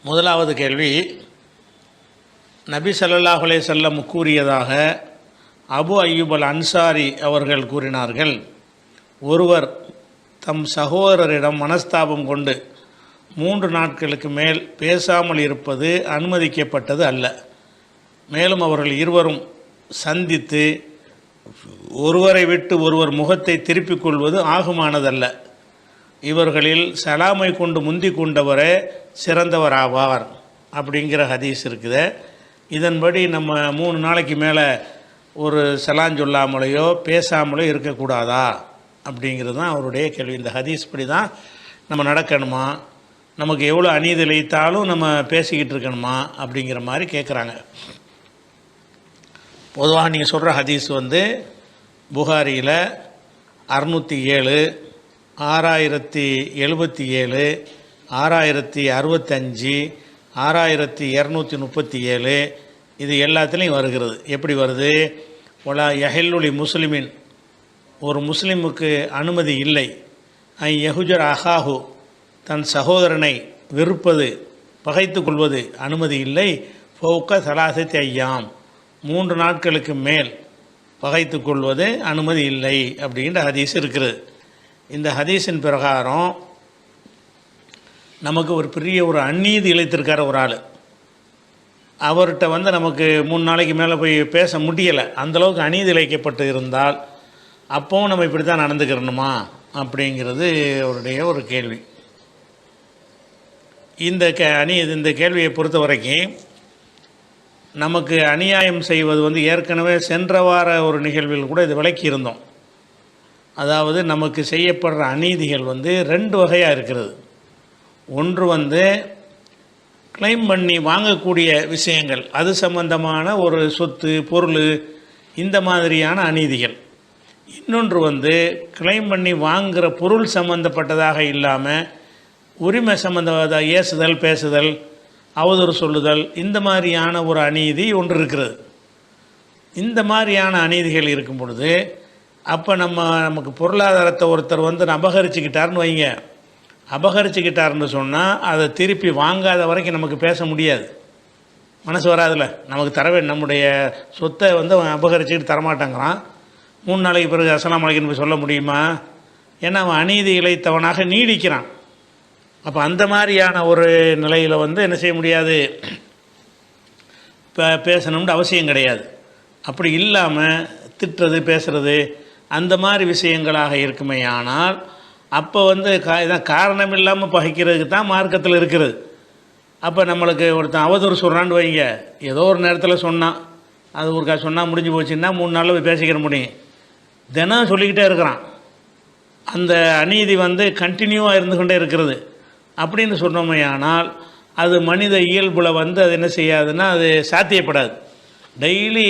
முதலாவது கேள்வி, நபி ஸல்லல்லாஹு அலைஹி வஸல்லம் கூறியதாக அபு அய்யூப் அல் அன்சாரி அவர்கள் கூறினார்கள், ஒருவர் தம் சகோதரரிடம் மனஸ்தாபம் கொண்டு 3 நாட்களுக்கு மேல் பேசாமல் இருப்பது அனுமதிக்கப்பட்டது அல்ல. மேலும் அவர்கள் இருவரும் சந்தித்து ஒருவரை விட்டு ஒருவர் முகத்தை திருப்பிக் கொள்வது ஆகுமானதல்ல. இவர்களில் சலாமை கொண்டு முந்தி கொண்டவரே சிறந்தவராவார் அப்படிங்கிற ஹதீஸ் இருக்குது. இதன்படி நம்ம 3 நாளைக்கு மேலே ஒரு சலான் சொல்லாமலையோ பேசாமலோ இருக்கக்கூடாதா அப்படிங்கிறது தான் அவருடைய கேள்வி. இந்த ஹதீஸ் படி தான் நம்ம நடக்கணுமா, நமக்கு எவ்வளோ அநீதி இழைத்தாலும் நம்ம பேசிக்கிட்டு இருக்கணுமா அப்படிங்கிற மாதிரி கேட்குறாங்க. பொதுவாக நீங்கள் சொல்கிற ஹதீஸ் புகாரியில் 607, 6077, 6065, 6237 இது எல்லாத்துலேயும் வருகிறது. எப்படி வருது? ஒலா யஹில்லுலி முஸ்லிமின், ஒரு முஸ்லிமுக்கு அனுமதி இல்லை, ஐ யஹுஜர் அஹாஹு, தன் சகோதரனை வெறுப்பது பகைத்து கொள்வது அனுமதி இல்லை. ஃபௌக சலாசத்தி ஐயாம், 3 நாட்களுக்கு மேல் பகைத்து கொள்வது அனுமதி இல்லை அப்படின்ற ஹதீஸ் இருக்குது. இந்த ஹதீஸின் பிரகாரம் நமக்கு ஒரு பெரிய ஒரு அநீதி இழைத்திருக்கார் ஒரு ஆள். அவர்கிட்ட நமக்கு 3 நாளைக்கு மேலே போய் பேச முடியலை, அந்தளவுக்கு அநீதி இழைக்கப்பட்டு இருந்தால் அப்போவும் நம்ம இப்படி தான் நடந்துக்கிறணுமா அப்படிங்கிறது அவருடைய ஒரு கேள்வி. இந்த கேள்வியை பொறுத்த வரைக்கும் நமக்கு அநியாயம் செய்வது ஏற்கனவே சென்ற வார ஒரு நிகழ்வில் கூட இது விளக்கி இருந்தோம். அதாவது நமக்கு செய்யப்படுற அநீதிகள் 2 வகையாக இருக்கிறது. ஒன்று கிளைம் பண்ணி வாங்கக்கூடிய விஷயங்கள், அது சம்பந்தமான ஒரு சொத்து பொருள், இந்த மாதிரியான அநீதிகள். இன்னொன்று கிளைம் பண்ணி வாங்குகிற பொருள் சம்பந்தப்பட்டதாக இல்லாமல் உரிமை சம்பந்தமாக ஏசுதல், பேசுதல், அவதூறு சொல்லுதல், இந்த மாதிரியான ஒரு அநீதி ஒன்று இருக்கிறது. இந்த மாதிரியான அநீதிகள் இருக்கும் பொழுது அப்போ நமக்கு பொருளாதாரத்தை ஒருத்தர் அபகரிச்சுக்கிட்டார்னு வைங்க, அபகரிச்சுக்கிட்டார்னு சொன்னால் அதை திருப்பி வாங்காத வரைக்கும் நமக்கு பேச முடியாது, மனசு வராதில்ல. நமக்கு தரவே நம்முடைய சொத்தை அவன் அபகரிச்சுக்கிட்டு தரமாட்டாங்கிறான், 3 நாளைக்கு பிறகு அஸ்ஸலாமு அலைக்கும் போய் சொல்ல முடியுமா? ஏன்னா அவன் அநீதி இழைத்தவனாக நீடிக்கிறான். அப்போ அந்த மாதிரியான ஒரு நிலையில் என்ன செய்ய முடியாது, பேசணும்னு அவசியம் கிடையாது. அப்படி இல்லாமல் திட்டுறது, பேசுகிறது, அந்த மாதிரி விஷயங்களாக இருக்குமே. ஆனால் அப்போ இதான் காரணம் இல்லாமல் பகைக்கிறதுக்கு தான் மார்க்கத்தில் இருக்கிறது. அப்போ நம்மளுக்கு ஒருத்தன் அவதூறு சொல்கிறான்னு வைங்க, ஏதோ ஒரு நேரத்தில் சொன்னான், அது ஒருக்கா சொன்னால் முடிஞ்சு போச்சுன்னா 3 நாளில் போய் பேசிக்கிற முடியும். தினம் சொல்லிக்கிட்டே இருக்கிறான், அந்த அநீதி கண்டினியூவாக இருந்து கொண்டே இருக்கிறது அப்படின்னு சொன்னோமே. ஆனால் அது மனித இயல்புல அது என்ன செய்யாதுன்னா அது சாத்தியப்படாது. டெய்லி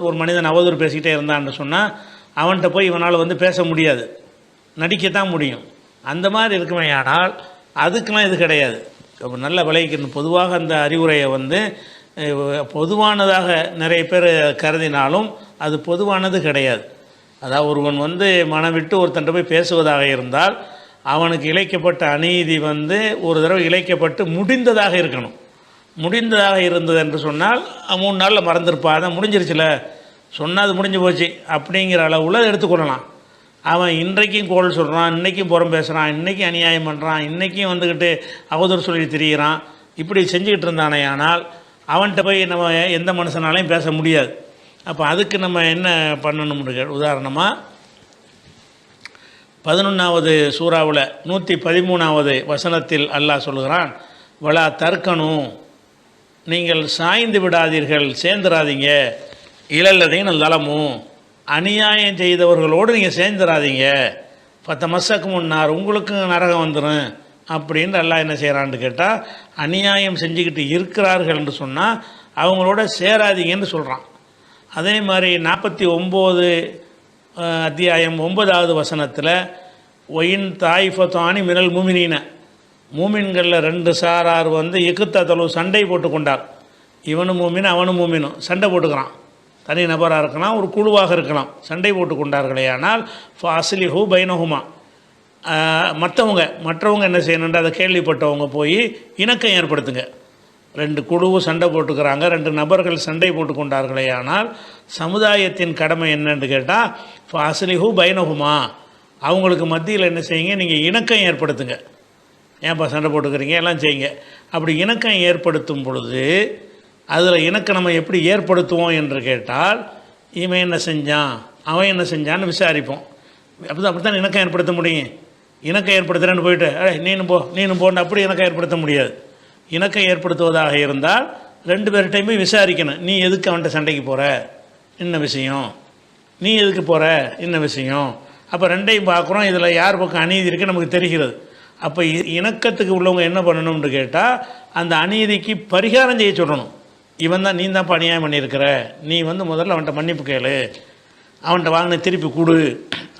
ஒரு மனிதன் அவதூறு பேசிக்கிட்டே இருந்தான்னு சொன்னால் அவன்கிட்ட போய் இவனால் பேச முடியாது, நடிக்கத்தான் முடியும். அந்த மாதிரி இருக்குமே. ஆனால் அதுக்கெலாம் இது கிடையாது. நல்ல விளைவிக்கணும். பொதுவாக அந்த அறிவுரையை பொதுவானதாக நிறைய பேர் கருதினாலும் அது பொதுவானது கிடையாது. அதாவது ஒருவன் மனம் விட்டு ஒருத்தன்ட்ட போய் பேசுவதாக இருந்தால் அவனுக்கு இழைக்கப்பட்ட அநீதி ஒரு தடவை இழைக்கப்பட்டு முடிந்ததாக இருக்கணும். முடிந்ததாக இருந்தது என்று சொன்னால் 3 நாளில் மறந்துருப்பா, அதான் முடிஞ்சிருச்சுல, சொன்னால் அது முடிஞ்சு போச்சு அப்படிங்கிற அளவில் எடுத்துக்கொள்ளலாம். அவன் இன்றைக்கும் கோல் சொல்கிறான், இன்றைக்கும் புறம் பேசுகிறான், இன்றைக்கும் அநியாயம் பண்ணுறான், இன்றைக்கும் அவதூறு சொல்லி திரிகிறான், இப்படி செஞ்சுக்கிட்டு இருந்தானே. ஆனால் அவன்கிட்ட போய் நம்ம எந்த மனுஷனாலையும் பேச முடியாது. அப்போ அதுக்கு நம்ம என்ன பண்ணணும்னு உதாரணமாக 11வது சூறாவில் 113வது வசனத்தில் அல்லாஹ் சொல்கிறான், வலா தர்க்கணும், நீங்கள் சாய்ந்து விடாதீர்கள், சேர்ந்துடாதீங்க, இளல்லதையும் நலமும், அநியாயம் செய்தவர்களோடு நீங்கள் சேர்ந்துடாதீங்க, 10 மசக்கு முன்னார், உங்களுக்கும் நரகம் வந்துடும் அப்படின்னு அல்லாஹ் என்ன செய்கிறான்னு கேட்டால், அநியாயம் செஞ்சுக்கிட்டு இருக்கிறார்கள் என்று சொன்னால் அவங்களோட சேராதீங்கன்னு சொல்கிறான். அதே மாதிரி 49 அத்தியாயம் 9வது வசனத்தில் ஒயின் தாய்ஃபத்தானி மினல் மூமினீன, மூமின்களில் 2 சாரார் எக்குத்தளவு சண்டை போட்டு கொண்டார். இவனும் மூமின் அவனும் மூமினும் சண்டை போட்டுக்கிறான், தனி நபராக இருக்கலாம், ஒரு குழுவாக இருக்கலாம், சண்டை போட்டு கொண்டார்களே. ஆனால் ஃபாஸ்லிஹு பைனஹுமா, மற்றவங்க என்ன செய்யணுன்ற அதை கேள்விப்பட்டவங்க போய் இணக்கம் ஏற்படுத்துங்க. 2 குழுவும் சண்டை போட்டுக்கிறாங்க, 2 நபர்கள் சண்டை போட்டு கொண்டார்களே, ஆனால் சமுதாயத்தின் கடமை என்னன்னு கேட்டால் ஃபாஸ்லிஹு பைனஹுமா, அவங்களுக்கு மத்தியில் என்ன செய்யுங்க, நீங்கள் இணக்கம் ஏற்படுத்துங்க. ஏன்ப்பா சண்டை போட்டுக்கிறீங்க, எல்லாம் செய்யுங்க. அப்படி இணக்கம் ஏற்படுத்தும் பொழுது அதில் இணக்கம் நம்ம எப்படி ஏற்படுத்துவோம் என்று கேட்டால், இவன் என்ன செஞ்சான் அவன் என்ன செஞ்சான்னு விசாரிப்போம். அப்படி தான் இணக்கம் ஏற்படுத்த முடியும். இணக்கம் ஏற்படுத்துகிறேன்னு போயிட்டு நீனும் போன்னு அப்படி இணக்கம் ஏற்படுத்த முடியாது. இணக்கம் ஏற்படுத்துவதாக இருந்தால் 2 பேர்கிட்டையுமே விசாரிக்கணும். நீ எதுக்கு அவன்கிட்ட சண்டைக்கு போகிற, என்ன விஷயம், நீ எதுக்கு போகிற, என்ன விஷயம். அப்போ 2ஐயும் பார்க்குறோம், இதில் யார் பக்கம் அநீதி இருக்குது நமக்கு தெரிகிறது. அப்போ இணக்கத்துக்கு உள்ளவங்க என்ன பண்ணணும்னு கேட்டால், அந்த அநீதிக்கு பரிகாரம் செய்ய சொல்லணும். இவன் தான், நீ தான் அநியாயம் பண்ணியிருக்கிற, நீ முதல்ல அவன்கிட்ட மன்னிப்பு கேளு, அவன்கிட்ட வாங்கின திருப்பி கொடு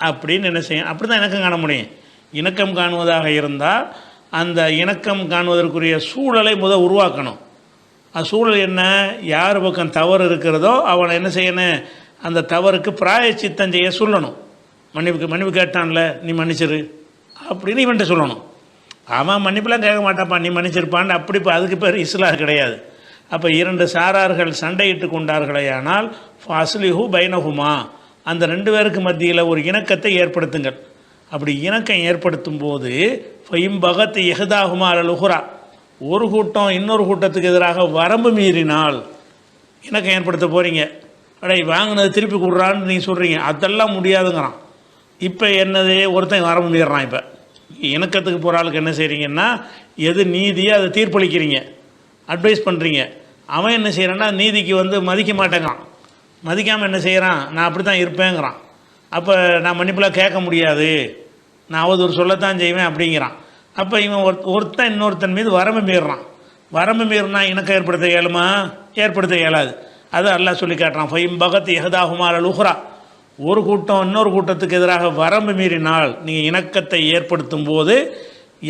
அப்படின்னு என்ன செய்யும். அப்படி தான் இணக்கம் காண முடியும். இணக்கம் காணுவதாக இருந்தால் அந்த இணக்கம் காணுவதற்குரிய சூழலை உருவாக்கணும். அந்த சூழல் என்ன, யார் பக்கம் தவறு இருக்கிறதோ அவனை என்ன செய்யணும், அந்த தவறுக்கு பிராயச்சித்தம் செய்ய சொல்லணும். மன்னிப்பு கேட்டான்ல, நீ மன்னிச்சிரு அப்படின்னு இவன்கிட்ட சொல்லணும். அவன் மன்னிப்புலாம் கேட்க மாட்டான்ப்பா, நீ மன்னிச்சிருப்பான்னு அப்படி அதுக்கு பேர் இஸ்லாம் கிடையாது. அப்போ 2 சாரார்கள் சண்டையிட்டு கொண்டார்களே, ஆனால் ஃபாஸ்லிஹு பைனஹுமா, அந்த 2 பேருக்கு மத்தியில் ஒரு இணக்கத்தை ஏற்படுத்துங்கள். அப்படி இணக்கம் ஏற்படுத்தும் போது ஃபைம்பகத்து எஹதாகுமா அலுஹுரா, ஒரு கூட்டம் இன்னொரு கூட்டத்துக்கு எதிராக வரம்பு மீறினால் இணக்கம் ஏற்படுத்த போகிறீங்க. வாங்கினது திருப்பி கொடுறான்னு நீங்கள் சொல்கிறீங்க, அதெல்லாம் முடியாதுங்கிறான். இப்போ என்னது, ஒருத்தன் வரம்பு மீறுறான். இப்போ இணக்கத்துக்கு போகிற ஆளுக்கு என்ன செய்கிறீங்கன்னா, எது நீதியோ அதை தீர்ப்பளிக்கிறீங்க, அட்வைஸ் பண்ணுறீங்க. அவன் என்ன செய்கிறான்னா, நீதிக்கு மதிக்க மாட்டேங்கிறான். மதிக்காமல் என்ன செய்கிறான், நான் அப்படி தான் இருப்பேங்கிறான். அப்போ நான் மன்னிப்புலாம் கேட்க முடியாது, நான் அவதூறு சொல்லத்தான் செய்வேன் அப்படிங்கிறான். அப்போ இவன் ஒருத்தன் இன்னொருத்தன் மீது வரம்பு மீறுறான். வரம்பு மீறினா இணக்கம் ஏற்படுத்த இயலுமா, ஏற்படுத்த இயலாது. அது அல்லாஹ் சொல்லி காட்டுறான். ஃபைம்பகத் எஹதாகுமா அலுஹுரா, ஒரு கூட்டம் இன்னொரு கூட்டத்துக்கு எதிராக வரம்பு மீறினால் நீங்கள் இணக்கத்தை ஏற்படுத்தும் போது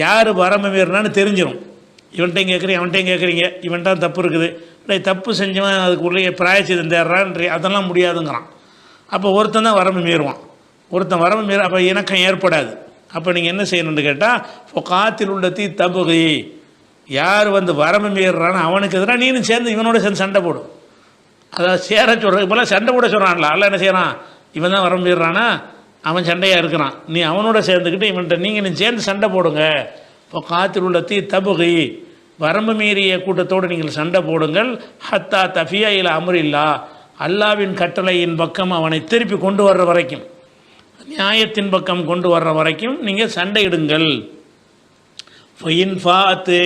யார் வரம்பு மீறினான்னு தெரிஞ்சிடும். இவன்கிட்டையும் கேட்குறீங்க, அவன்கிட்டையும் கேட்குறீங்க, இவன்ட்டான் தப்பு இருக்குது, தப்பு செஞ்சவன் அதுக்குள்ளே பிராயச்சித்தம் தேடுறான்னு, அதெல்லாம் முடியாதுங்கிறான். அப்போ ஒருத்தன் தான் வரம்பு மீறுவான், ஒருத்தன் வரம்பு மீற, அப்போ இணக்கம் ஏற்படாது. அப்போ நீங்கள் என்ன செய்யணும்னு கேட்டால், இப்போ காத்தில் உள்ள தபுகி, யார் வரம்பு மீறுறான்னு அவனுக்கு எதிராக நீனும் சேர்ந்து இவனோட சேர்ந்து சண்டை போடும். அதாவது சேர சொல்கிற இப்போலாம் சண்டை போட சொல்கிறான்ல, அல்ல என்ன செய்கிறான், இவன் தான் வரம்பு மீறுறானா, அவன் சண்டையாக இருக்கிறான், நீ அவனோட சேர்ந்துக்கிட்டு இவன்கிட்ட நீங்கள் சேர்ந்து சண்டை போடுங்க. இப்போ காத்தில் உள்ள தபுகி, வரம்பு மீறிய கூட்டத்தோடு நீங்கள் சண்டை போடுங்கள். ஹத்தா தஃபியா இல அமரில்லா, அல்லாவின் கட்டளையின் பக்கம் அவனை திருப்பி கொண்டு வர்ற வரைக்கும், நியாயத்தின் பக்கம் கொண்டு வர்ற வரைக்கும் நீங்கள் சண்டையிடுங்கள். ஃபைன் ஃபாத்து,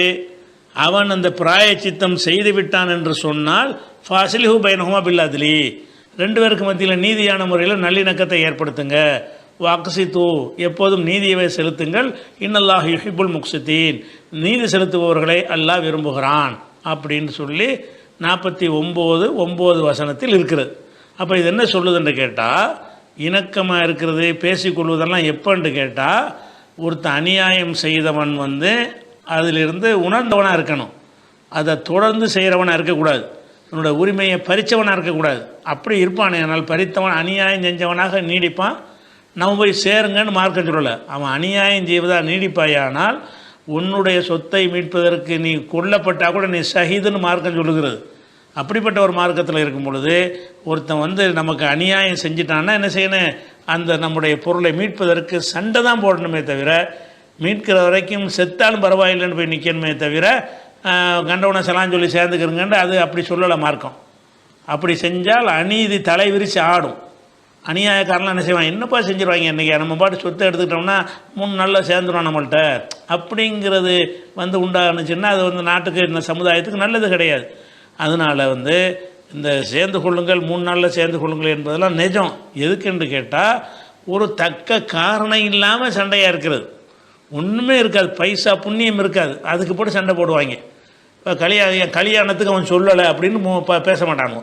அவன் அந்த பிராயச்சித்தம் செய்து விட்டான் என்று சொன்னால், ஃபாசிலிஹு பைனஹுமா பில்லாதிலி, 2 பேருக்கு மத்தியில் நீதியான முறையில் நல்லிணக்கத்தை ஏற்படுத்துங்க. வாக்சித்து, எப்போதும் நீதியவே செலுத்துங்கள். இன்னல்லாஹ் யுஹிப்புல் முக்சித்தீன், நீதி செலுத்துபவர்களை அல்லாஹ் விரும்புகிறான் அப்படின்னு சொல்லி 49 வசனத்தில் இருக்கிறது. அப்போ இது என்ன சொல்லுதுன்னு கேட்டால், இணக்கமாக இருக்கிறது பேசிக்கொள்வதெல்லாம் எப்போன்னு கேட்டால், ஒருத்தன் அநியாயம் செய்தவன் அதிலிருந்து உணர்ந்தவனாக இருக்கணும், அதை தொடர்ந்து செய்கிறவனாக இருக்கக்கூடாது, என்னோட உரிமையை பறித்தவனாக இருக்கக்கூடாது. அப்படி இருப்பானே, ஆனால் பறித்தவன் அநியாயம் செஞ்சவனாக நீடிப்பான். நம்ம போய் சேருங்கன்னு மார்க்கம் சொல்லலை. அவன் அநியாயம் செய்வதாக நீடிப்பாயானால் உன்னுடைய சொத்தை மீட்பதற்கு நீ கொல்லப்பட்டால் கூட நீ ஷஹீதுன்னு மார்க்கம் சொல்லுகிறது. அப்படிப்பட்ட ஒரு மார்க்கத்தில் இருக்கும் பொழுது ஒருத்தன் நமக்கு அநியாயம் செஞ்சிட்டான்னா என்ன செய்யணும், அந்த நம்முடைய பொருளை மீட்பதற்கு சண்டை தான் போடணுமே தவிர, மீட்கிற வரைக்கும் செத்தாலும் பரவாயில்லைன்னு போய் நிற்கணுமே தவிர, கண்டவனை சலான்னு சொல்லி சேர்ந்துக்கிறங்கன்னு அது அப்படி சொல்லலை மார்க்கம். அப்படி செஞ்சால் அநீதி தலை விரித்து ஆடும். அநியாயக்காரலாம் என்ன செய்வான், என்னப்பா செஞ்சுருவாங்க, இன்றைக்கி நம்ம பாட்டு சொத்தை எடுத்துக்கிட்டோம்னா 3 நாளில் சேர்ந்துடும் நம்மள்கிட்ட அப்படிங்கிறது உண்டானுச்சுன்னா அது நாட்டுக்கு இந்த சமுதாயத்துக்கு நல்லது கிடையாது. அதனால் இந்த சேர்ந்து கொள்ளுங்கள் 3 நாளில் சேர்ந்து கொள்ளுங்கள் என்பதெல்லாம் நிஜம். எதுக்குன்னு கேட்டால், ஒரு தக்க காரணம் இல்லாமல் சண்டையாக இருக்கிறது, ஒன்றுமே இருக்காது, பைசா புண்ணியம் இருக்காது, அதுக்கு போட்டு சண்டை போடுவாங்க. இப்போ கல்யாணத்துக்கு அவன் சொல்லலை அப்படின்னு பேச மாட்டாங்க.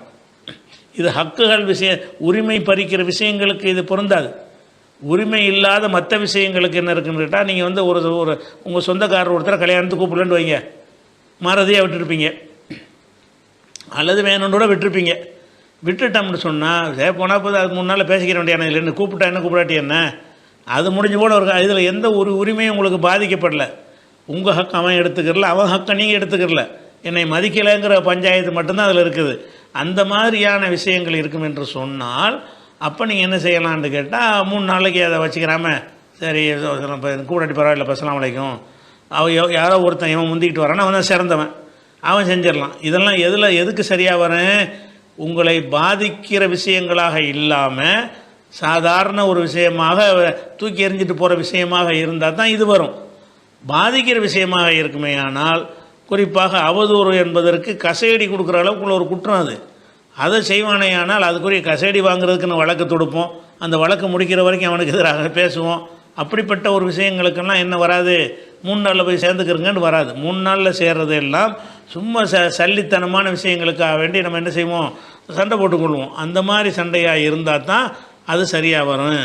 இது ஹக்குகள் விஷயம், உரிமை பறிக்கிற விஷயங்களுக்கு இது பொருந்தாது. உரிமை இல்லாத மற்ற விஷயங்களுக்கு என்ன இருக்குன்னு கேட்டால், நீங்கள் ஒரு உங்கள் சொந்தக்காரர் ஒருத்தரை கல்யாணத்துக்கு கூப்பிடலன்னு வைங்க, மறதியாக விட்டுருப்பீங்க, அல்லது வேணும்னு விட்டுருப்பீங்க. விட்டுட்டோம்னு சொன்னால் போனால் போது அதுக்கு 3 நாளில் பேசிக்கிற வேண்டியான இல்லைன்னு கூப்பிட்டா என்ன கூப்பிடாட்டி என்ன, அது முடிஞ்சு போட ஒரு இதில் எந்த ஒரு உரிமையும் உங்களுக்கு பாதிக்கப்படல. உங்கள் ஹக் அவன் எடுத்துக்கிறல, அவன் ஹக்கை நீங்கள் எடுத்துக்கிறல, என்னை மதிக்கலைங்கிற பஞ்சாயத்து மட்டும்தான் அதில் இருக்குது. அந்த மாதிரியான விஷயங்கள் இருக்கும் என்று சொன்னால் அப்போ நீங்கள் என்ன செய்யலான்னு கேட்டால் 3 நாளைக்கு அதை வச்சுக்கிறாம சரி இப்போ கூடாட்டி பரவாயில்ல அஸ்ஸலாமு அலைக்கும் யாரோ ஒருத்தன் இவன் முந்திக்கிட்டு வரான், அவன் தான் சிறந்தவன், அவன் செஞ்சிடலாம். இதெல்லாம் எதுக்கு சரியாக வரேன்? உங்களை பாதிக்கிற விஷயங்களாக இல்லாமல் சாதாரண ஒரு விஷயமாக தூக்கி எறிஞ்சிட்டு போகிற விஷயமாக இருந்தால் தான் இது வரும். பாதிக்கிற விஷயமாக இருக்குமே ஆனால் குறிப்பாக அவதூறு என்பதற்கு கசையடி கொடுக்குற அளவுக்குள்ள ஒரு குற்றம் அது. அதை செய்வானே ஆனால் அதுக்குரிய கசையடி வாங்குறதுக்கு நம்ம வழக்கு தொடுப்போம், அந்த வழக்கு முடிக்கிற வரைக்கும் அவனுக்கு எதிராக பேசுவோம். அப்படிப்பட்ட ஒரு விஷயங்களுக்கெல்லாம் என்ன வராது, 3 நாளில் போய் சேர்ந்துக்கிறங்கன்னு வராது. 3 நாளில் சேர்றது எல்லாம் சும்மா சல்லித்தனமான விஷயங்களுக்காக வேண்டி நம்ம என்ன செய்வோம், சண்டை போட்டுக்கொள்வோம். அந்த மாதிரி சண்டையாக இருந்தால் தான் அது சரியாக வரும்.